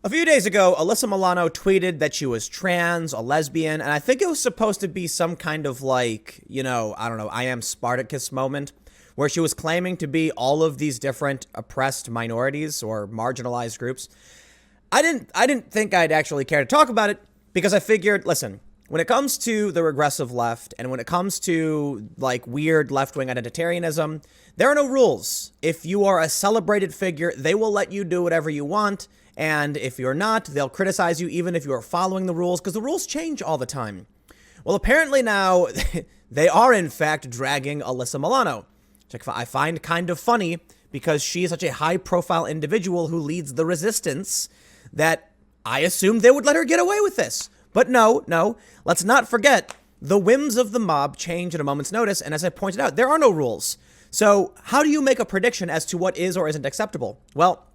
A few days ago, Alyssa Milano tweeted that she was trans, a lesbian, and I think it was supposed to be some kind of I don't know, I am Spartacus moment, where she was claiming to be all of these different oppressed minorities or marginalized groups. I didn't think I'd actually care to talk about it because I figured, listen, when it comes to the regressive left and when it comes to weird left-wing identitarianism, there are no rules. If you are a celebrated figure, they will let you do whatever you want. And if you're not, they'll criticize you even if you are following the rules because the rules change all the time. Well, apparently now they are in fact dragging Alyssa Milano, which I find kind of funny because she is such a high-profile individual who leads the resistance that I assumed they would let her get away with this. But no, let's not forget the whims of the mob change at a moment's notice. And as I pointed out, there are no rules. So how do you make a prediction as to what is or isn't acceptable? Well,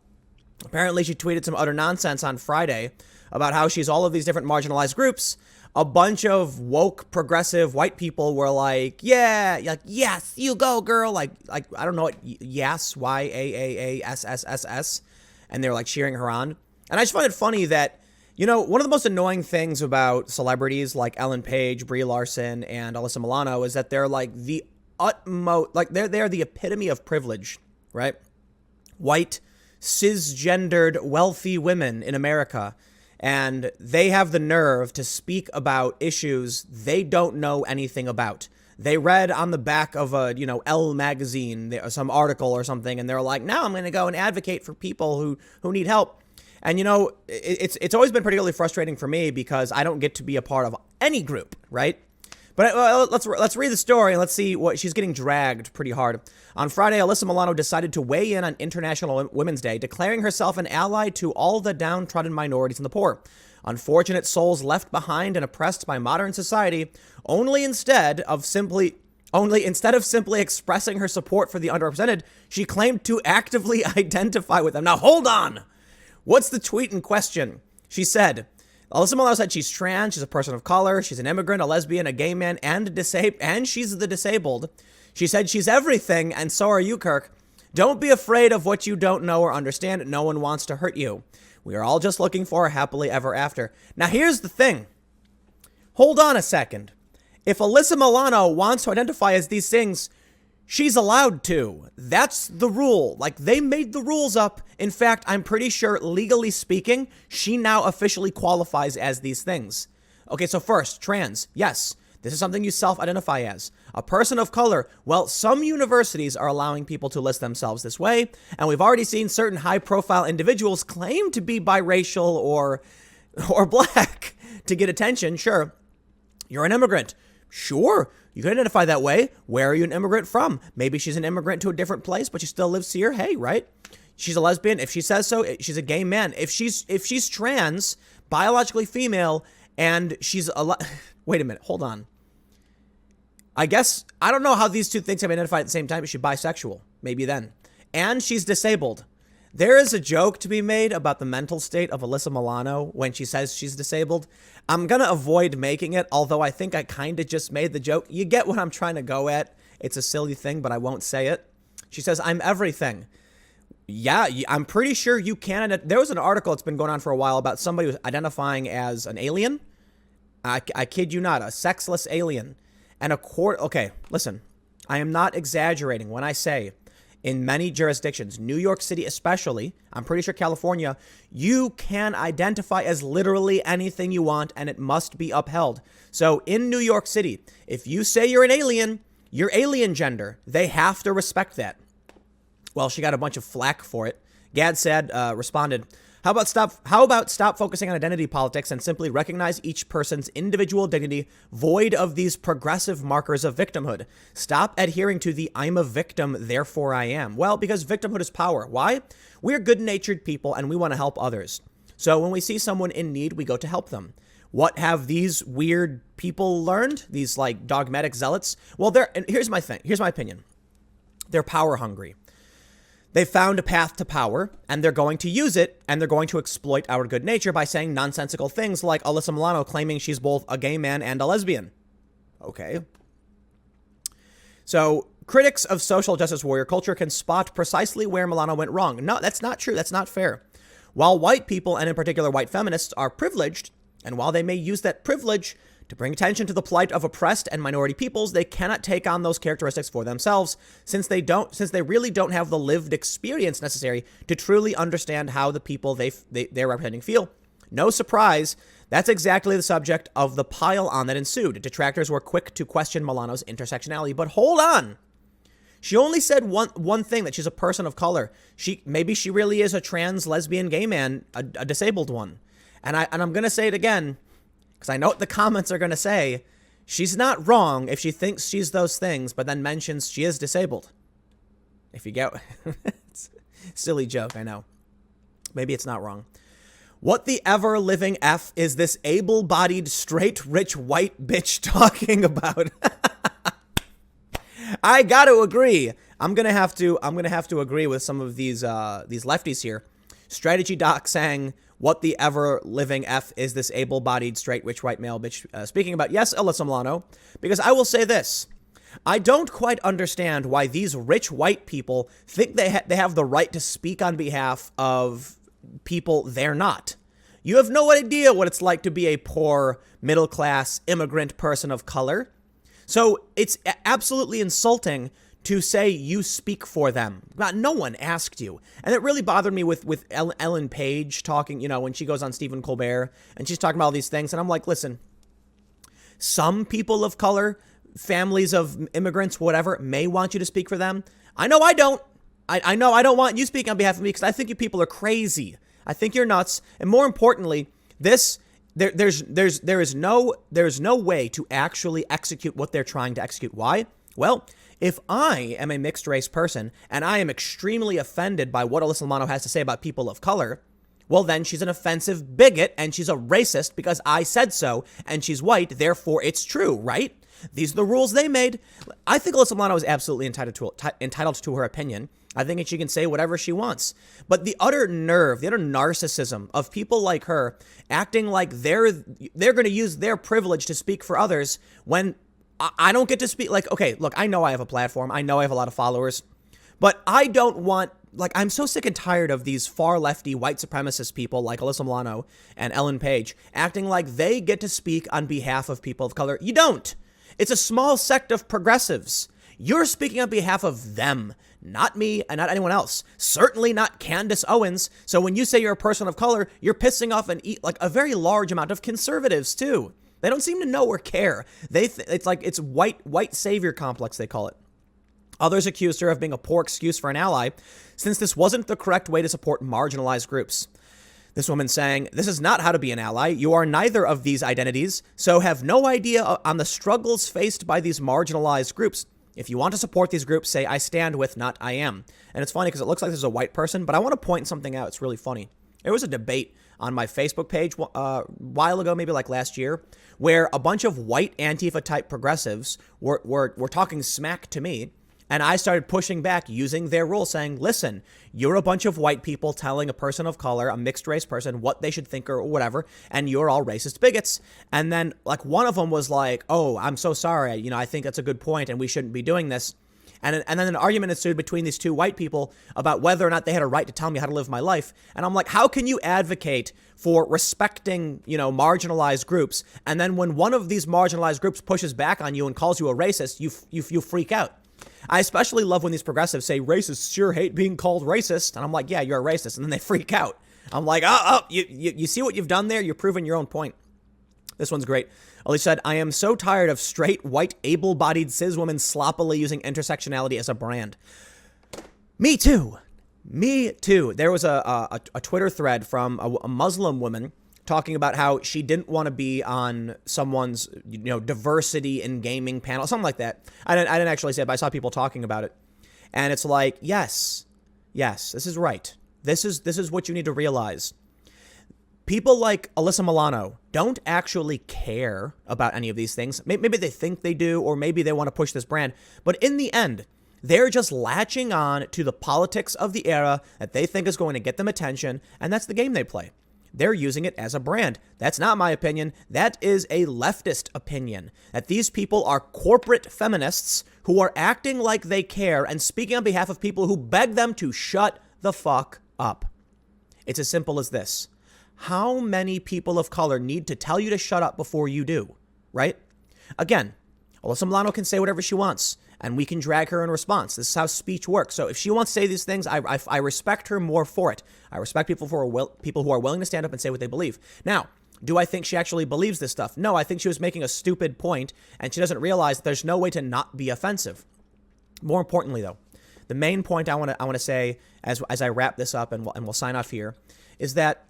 apparently she tweeted some utter nonsense on Friday about how she's all of these different marginalized groups. A bunch of woke, progressive white people were like, yeah, yes, you go, girl. I don't know what, yes, YAAASSSS. And they're cheering her on. And I just find it funny that, one of the most annoying things about celebrities like Ellen Page, Brie Larson, and Alyssa Milano is that they're the utmost, they're the epitome of privilege, right? White, cisgendered, wealthy women in America. And they have the nerve to speak about issues they don't know anything about. They read on the back of a, Elle magazine, some article or something, and they're like, now I'm going to go and advocate for people who need help. And, it's always been particularly frustrating for me because I don't get to be a part of any group, right? But let's read the story and let's see what she's getting dragged pretty hard. On Friday, Alyssa Milano decided to weigh in on International Women's Day, declaring herself an ally to all the downtrodden minorities and the poor. Unfortunate souls left behind and oppressed by modern society, instead of simply expressing her support for the underrepresented, she claimed to actively identify with them. Now, hold on. What's the tweet in question? She said, Alyssa Milano said she's trans, she's a person of color, she's an immigrant, a lesbian, a gay man, and she's the disabled. She said she's everything, and so are you, Kirk. Don't be afraid of what you don't know or understand. No one wants to hurt you. We are all just looking for a happily ever after. Now, here's the thing. Hold on a second. If Alyssa Milano wants to identify as these things, she's allowed to. That's the rule. They made the rules up. In fact, I'm pretty sure, legally speaking, she now officially qualifies as these things. Okay, so first, trans. Yes, this is something you self-identify as. A person of color. Well, some universities are allowing people to list themselves this way, and we've already seen certain high-profile individuals claim to be biracial or black to get attention. Sure, you're an immigrant. Sure, you can identify that way. Where are you an immigrant from? Maybe she's an immigrant to a different place, but she still lives here. Hey, right? She's a lesbian. If she says so, she's a gay man. If she's trans, biologically female, and she's wait a minute, hold on. I guess, I don't know how these two things have been identified at the same time, but she's bisexual. Maybe then. And she's disabled. There is a joke to be made about the mental state of Alyssa Milano when she says she's disabled. I'm going to avoid making it, although I think I kind of just made the joke. You get what I'm trying to go at. It's a silly thing, but I won't say it. She says, I'm everything. Yeah, I'm pretty sure you can. There was an article that's been going on for a while about somebody who's identifying as an alien. I kid you not, a sexless alien. And okay, listen, I am not exaggerating when I say in many jurisdictions, New York City especially, I'm pretty sure California, you can identify as literally anything you want and it must be upheld. So in New York City, if you say you're an alien, you're alien gender. They have to respect that. Well, she got a bunch of flack for it. Gad said, responded, How about stop focusing on identity politics and simply recognize each person's individual dignity, void of these progressive markers of victimhood? Stop adhering to the I'm a victim, therefore I am. Well, because victimhood is power. Why? We're good-natured people and we want to help others. So when we see someone in need, we go to help them. What have these weird people learned? These dogmatic zealots? Well, here's my thing. Here's my opinion. They're power hungry. They found a path to power, and they're going to use it, and they're going to exploit our good nature by saying nonsensical things like Alyssa Milano claiming she's both a gay man and a lesbian. Okay. So critics of social justice warrior culture can spot precisely where Milano went wrong. No, that's not true. That's not fair. While white people, and in particular white feminists, are privileged, and while they may use that privilege to bring attention to the plight of oppressed and minority peoples, they cannot take on those characteristics for themselves, since they really don't have the lived experience necessary to truly understand how the people they're representing feel. No surprise, that's exactly the subject of the pile-on that ensued. Detractors were quick to question Milano's intersectionality, but hold on. She only said one thing, that she's a person of color. Maybe she really is a trans, lesbian, gay man, a disabled one. And I'm going to say it again, because I know what the comments are going to say. She's not wrong if she thinks she's those things, but then mentions she is disabled. If you get... It's a silly joke, I know. Maybe it's not wrong. What the ever-living F is this able-bodied, straight, rich, white bitch talking about? I got to agree. I'm gonna have to agree with some of these lefties here. Strategy Doc saying, what the ever-living F is this able-bodied, straight, rich, white male bitch speaking about? Yes, Alyssa Milano, because I will say this. I don't quite understand why these rich white people think they have the right to speak on behalf of people they're not. You have no idea what it's like to be a poor, middle-class, immigrant person of color. So it's absolutely insulting to say you speak for them. No one asked you. And it really bothered me with Ellen Page talking, when she goes on Stephen Colbert and she's talking about all these things. And I'm like, listen, some people of color, families of immigrants, whatever, may want you to speak for them. I know I don't. I know I don't want you speaking on behalf of me because I think you people are crazy. I think you're nuts. And more importantly, there's no way to actually execute what they're trying to execute. Why? Well, if I am a mixed race person and I am extremely offended by what Alyssa Milano has to say about people of color, well, then she's an offensive bigot and she's a racist because I said so, and she's white, therefore it's true, right? These are the rules they made. I think Alyssa Milano is absolutely entitled to her opinion. I think she can say whatever she wants. But the utter nerve, the utter narcissism of people like her acting like they're going to use their privilege to speak for others when I don't get to speak. Like, okay, look, I know I have a platform. I know I have a lot of followers. But I don't want, I'm so sick and tired of these far lefty white supremacist people like Alyssa Milano and Ellen Page acting like they get to speak on behalf of people of color. You don't. It's a small sect of progressives. You're speaking on behalf of them, not me and not anyone else. Certainly not Candace Owens. So when you say you're a person of color, you're pissing off a very large amount of conservatives too. They don't seem to know or care. It's white savior complex, they call it. Others accused her of being a poor excuse for an ally, since this wasn't the correct way to support marginalized groups. This woman saying, this is not how to be an ally. You are neither of these identities, so have no idea on the struggles faced by these marginalized groups. If you want to support these groups, say, I stand with, not I am. And it's funny because it looks like this is a white person, but I want to point something out. It's really funny. There was a debate on my Facebook page a while ago, maybe like last year, where a bunch of white Antifa-type progressives were talking smack to me. And I started pushing back using their rule, saying, listen, you're a bunch of white people telling a person of color, a mixed race person, what they should think or whatever, and you're all racist bigots. And then one of them was like, oh, I'm so sorry. I think that's a good point and we shouldn't be doing this. And then an argument ensued between these two white people about whether or not they had a right to tell me how to live my life. And I'm like, how can you advocate for respecting, marginalized groups? And then when one of these marginalized groups pushes back on you and calls you a racist, you freak out. I especially love when these progressives say racists sure hate being called racist. And I'm like, yeah, you're a racist. And then they freak out. I'm like, you see what you've done there? You're proving your own point. This one's great. Elise said, I am so tired of straight, white, able-bodied cis women sloppily using intersectionality as a brand. Me too. There was a Twitter thread from a Muslim woman talking about how she didn't want to be on someone's, diversity in gaming panel, something like that. I didn't actually say it, but I saw people talking about it. And it's like, yes, this is right. This is what you need to realize. People like Alyssa Milano don't actually care about any of these things. Maybe they think they do, or maybe they want to push this brand. But in the end, they're just latching on to the politics of the era that they think is going to get them attention, and that's the game they play. They're using it as a brand. That's not my opinion. That is a leftist opinion. That these people are corporate feminists who are acting like they care and speaking on behalf of people who beg them to shut the fuck up. It's as simple as this. How many people of color need to tell you to shut up before you do, right? Again, Alyssa Milano can say whatever she wants, and we can drag her in response. This is how speech works. So if she wants to say these things, I respect her more for it. I respect people who are willing to stand up and say what they believe. Now, do I think she actually believes this stuff? No, I think she was making a stupid point, and she doesn't realize that there's no way to not be offensive. More importantly, though, the main point I want to say as I wrap this up and we'll sign off here is that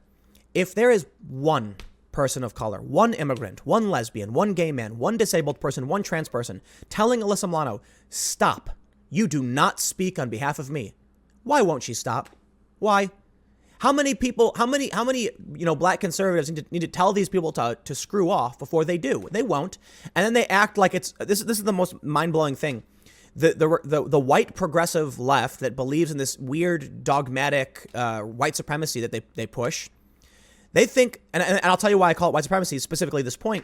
if there is one person of color, one immigrant, one lesbian, one gay man, one disabled person, one trans person telling Alyssa Milano, stop, you do not speak on behalf of me, why won't she stop? Why? How many people, how many black conservatives need to tell these people to screw off before they do? They won't. And then they act like this is the most mind-blowing thing. The white progressive left that believes in this weird dogmatic white supremacy that they push, they think, and I'll tell you why I call it white supremacy, specifically this point,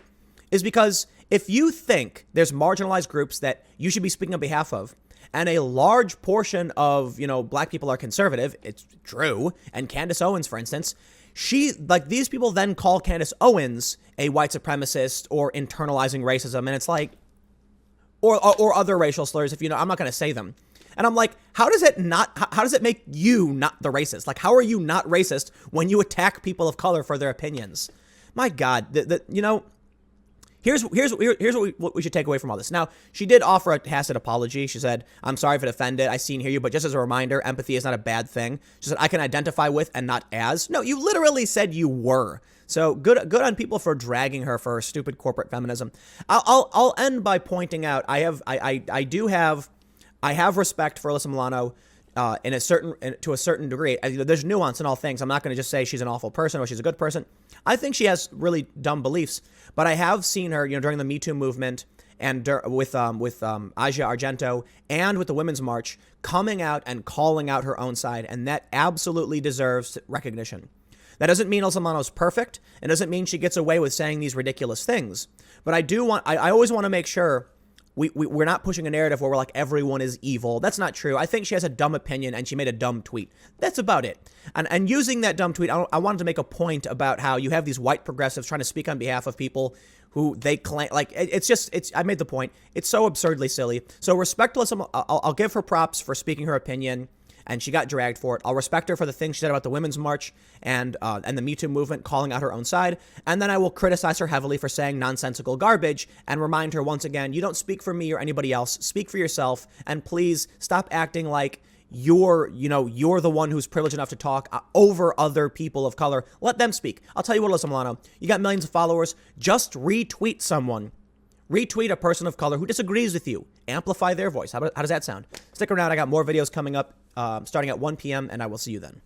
is because if you think there's marginalized groups that you should be speaking on behalf of, and a large portion of, black people are conservative, it's true, and Candace Owens, for instance, these people then call Candace Owens a white supremacist or internalizing racism, and it's like, or other racial slurs, I'm not going to say them. And I'm like, how does it make you not the racist? Like, how are you not racist when you attack people of color for their opinions? My God, here's what we should take away from all this. Now, she did offer a tacit apology. She said, I'm sorry if it offended. I see and hear you, but just as a reminder, empathy is not a bad thing. She said, I can identify with and not as. No, you literally said you were. So good on people for dragging her for her stupid corporate feminism. I'll end by pointing out I have respect for Alyssa Milano to a certain degree. There's nuance in all things. I'm not going to just say she's an awful person or she's a good person. I think she has really dumb beliefs, but I have seen her, during the Me Too movement and with Asia Argento and with the Women's March coming out and calling out her own side, and that absolutely deserves recognition. That doesn't mean Alyssa Milano's perfect. It doesn't mean she gets away with saying these ridiculous things. But I always want to make sure we're not pushing a narrative where we're like, everyone is evil. That's not true. I think she has a dumb opinion and she made a dumb tweet. That's about it. And using that dumb tweet, I wanted to make a point about how you have these white progressives trying to speak on behalf of people who they claim, like, I made the point. It's so absurdly silly. So respect Alyssa, I'll give her props for speaking her opinion, and she got dragged for it. I'll respect her for the things she said about the Women's March and the Me Too movement, calling out her own side. And then I will criticize her heavily for saying nonsensical garbage and remind her once again, you don't speak for me or anybody else. Speak for yourself. And please stop acting like you're the one who's privileged enough to talk over other people of color. Let them speak. I'll tell you what, Alyssa Milano, you got millions of followers. Just retweet someone. Retweet a person of color who disagrees with you. Amplify their voice. How does that sound? Stick around. I got more videos coming up starting at 1 p.m. and I will see you then.